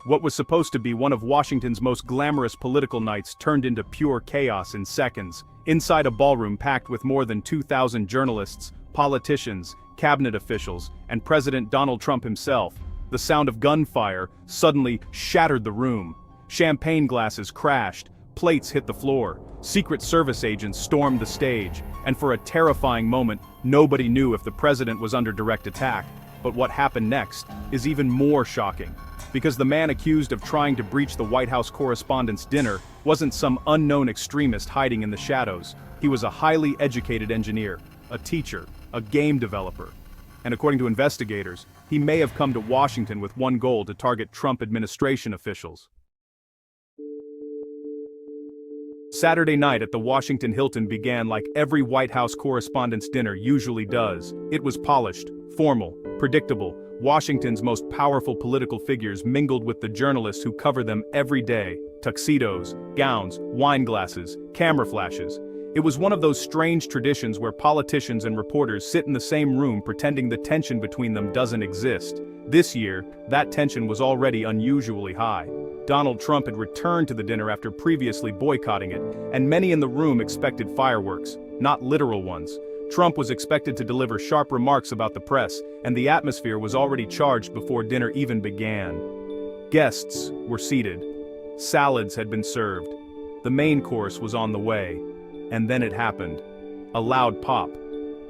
What was supposed to be one of Washington's most glamorous political nights turned into pure chaos in seconds. Inside a ballroom packed with more than 2,000 journalists, politicians, cabinet officials, and President Donald Trump himself, the sound of gunfire suddenly shattered the room. Champagne glasses crashed, plates hit the floor, Secret Service agents stormed the stage, and for a terrifying moment, nobody knew if the president was under direct attack. But what happened next is even more shocking. Because the man accused of trying to breach the White House Correspondents' dinner wasn't some unknown extremist hiding in the shadows. He was a highly educated engineer, a teacher, a game developer. And according to investigators, he may have come to Washington with one goal: to target Trump administration officials. Saturday night at the Washington Hilton began like every White House Correspondents' dinner usually does. It was polished, formal, predictable. Washington's most powerful political figures mingled with the journalists who cover them every day. Tuxedos, gowns, wine glasses, camera flashes. It was one of those strange traditions where politicians and reporters sit in the same room pretending the tension between them doesn't exist. This year, that tension was already unusually high. Donald Trump had returned to the dinner after previously boycotting it, and many in the room expected fireworks, not literal ones. Trump was expected to deliver sharp remarks about the press, and the atmosphere was already charged before dinner even began. Guests were seated. Salads had been served. The main course was on the way. And then it happened. A loud pop.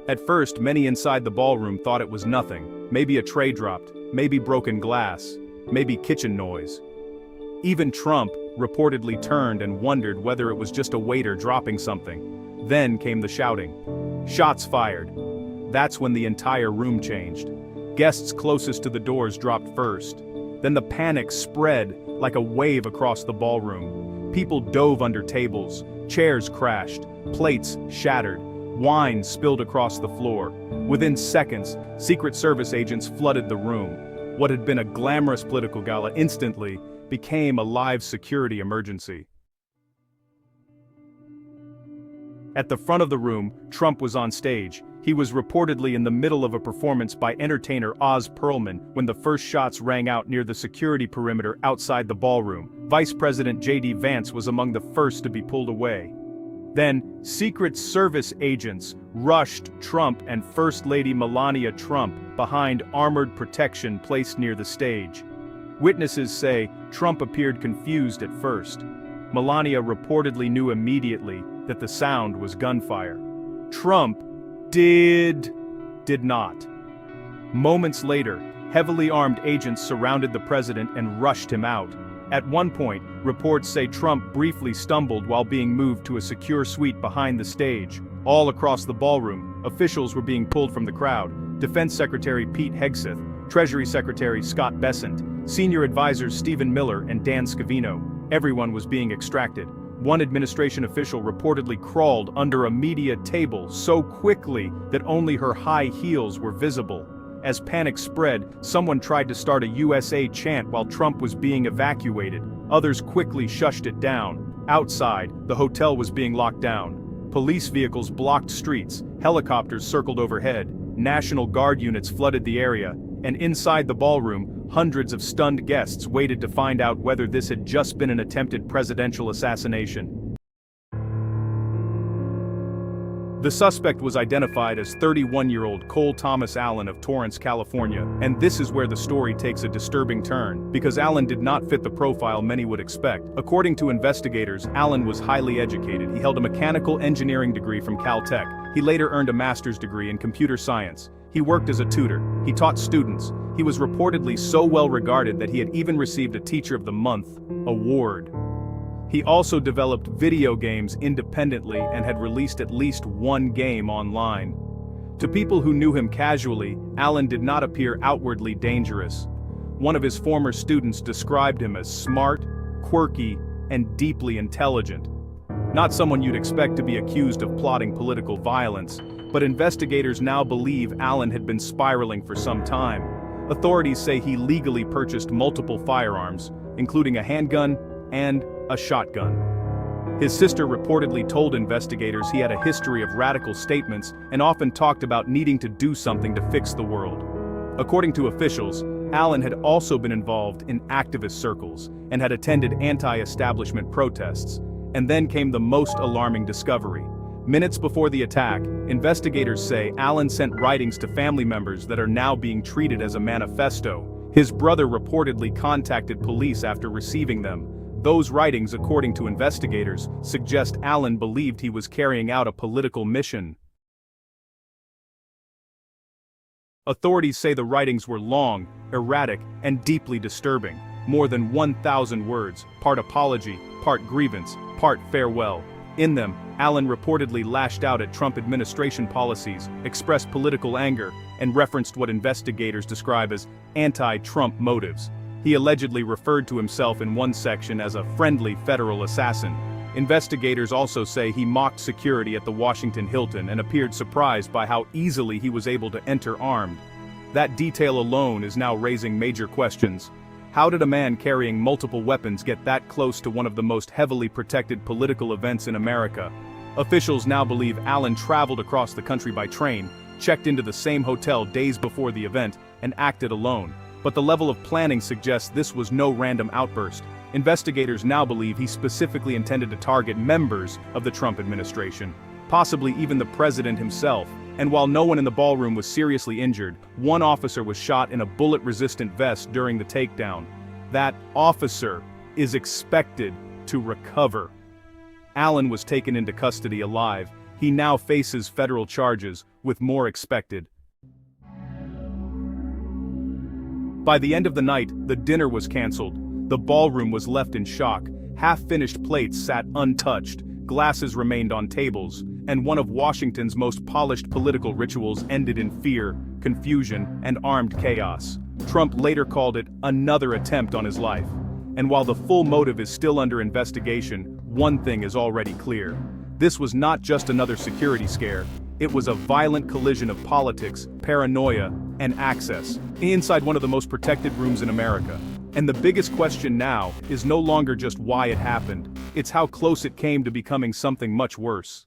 At first, many inside the ballroom thought it was nothing. Maybe a tray dropped, maybe broken glass, maybe kitchen noise. Even Trump reportedly turned and wondered whether it was just a waiter dropping something. Then came the shouting. Shots fired. That's when the entire room changed. Guests closest to the doors dropped first. Then the panic spread like a wave across the ballroom. People dove under tables, chairs crashed, plates shattered, wine spilled across the floor. Within seconds, Secret Service agents flooded the room. What had been a glamorous political gala instantly became a live security emergency. At the front of the room, Trump was on stage. He was reportedly in the middle of a performance by entertainer Oz Perlman when the first shots rang out near the security perimeter outside the ballroom. Vice President J.D. Vance was among the first to be pulled away. Then, Secret Service agents rushed Trump and First Lady Melania Trump behind armored protection placed near the stage. Witnesses say Trump appeared confused at first. Melania reportedly knew immediately that the sound was gunfire. Trump did not. Moments later, heavily armed agents surrounded the president and rushed him out. At one point, reports say Trump briefly stumbled while being moved to a secure suite behind the stage. All across the ballroom, officials were being pulled from the crowd. Defense Secretary Pete Hegseth, Treasury Secretary Scott Bessent, Senior Advisors Stephen Miller and Dan Scavino. Everyone was being extracted. One administration official reportedly crawled under a media table so quickly that only her high heels were visible. As panic spread, someone tried to start a USA chant while Trump was being evacuated. Others quickly shushed it down. Outside, the hotel was being locked down. Police vehicles blocked streets, helicopters circled overhead, National Guard units flooded the area, and inside the ballroom, hundreds of stunned guests waited to find out whether this had just been an attempted presidential assassination. The suspect was identified as 31-year-old Cole Thomas Allen of Torrance, California, and this is where the story takes a disturbing turn, because Allen did not fit the profile many would expect. According to investigators, Allen was highly educated. He held a mechanical engineering degree from Caltech. He later earned a master's degree in computer science. He worked as a tutor. He taught students. He was reportedly so well regarded that he had even received a Teacher of the Month award. He also developed video games independently and had released at least one game online. To people who knew him casually, Allen did not appear outwardly dangerous. One of his former students described him as smart, quirky, and deeply intelligent. Not someone you'd expect to be accused of plotting political violence, but investigators now believe Allen had been spiraling for some time. Authorities say he legally purchased multiple firearms, including a handgun and a shotgun. His sister reportedly told investigators he had a history of radical statements and often talked about needing to do something to fix the world. According to officials, Allen had also been involved in activist circles and had attended anti-establishment protests. And then came the most alarming discovery. Minutes before the attack, investigators say Allen sent writings to family members that are now being treated as a manifesto. His brother reportedly contacted police after receiving them. Those writings, according to investigators, suggest Allen believed he was carrying out a political mission. Authorities say the writings were long, erratic, and deeply disturbing. More than 1,000 words, part apology, part grievance, part farewell. In them, Allen reportedly lashed out at Trump administration policies, expressed political anger, and referenced what investigators describe as anti-Trump motives. He allegedly referred to himself in one section as a friendly federal assassin. Investigators also say he mocked security at the Washington Hilton and appeared surprised by how easily he was able to enter armed. That detail alone is now raising major questions. How did a man carrying multiple weapons get that close to one of the most heavily protected political events in America? Officials now believe Allen traveled across the country by train, checked into the same hotel days before the event, and acted alone. But the level of planning suggests this was no random outburst. Investigators now believe he specifically intended to target members of the Trump administration, possibly even the president himself. And while no one in the ballroom was seriously injured, one officer was shot in a bullet-resistant vest during the takedown. That officer is expected to recover. Allen was taken into custody alive. He now faces federal charges, with more expected. By the end of the night, the dinner was canceled. The ballroom was left in shock. Half-finished plates sat untouched, glasses remained on tables, and one of Washington's most polished political rituals ended in fear, confusion, and armed chaos. Trump later called it another attempt on his life. And while the full motive is still under investigation, one thing is already clear. This was not just another security scare. It was a violent collision of politics, paranoia, and access, inside one of the most protected rooms in America. And the biggest question now is no longer just why it happened, it's how close it came to becoming something much worse.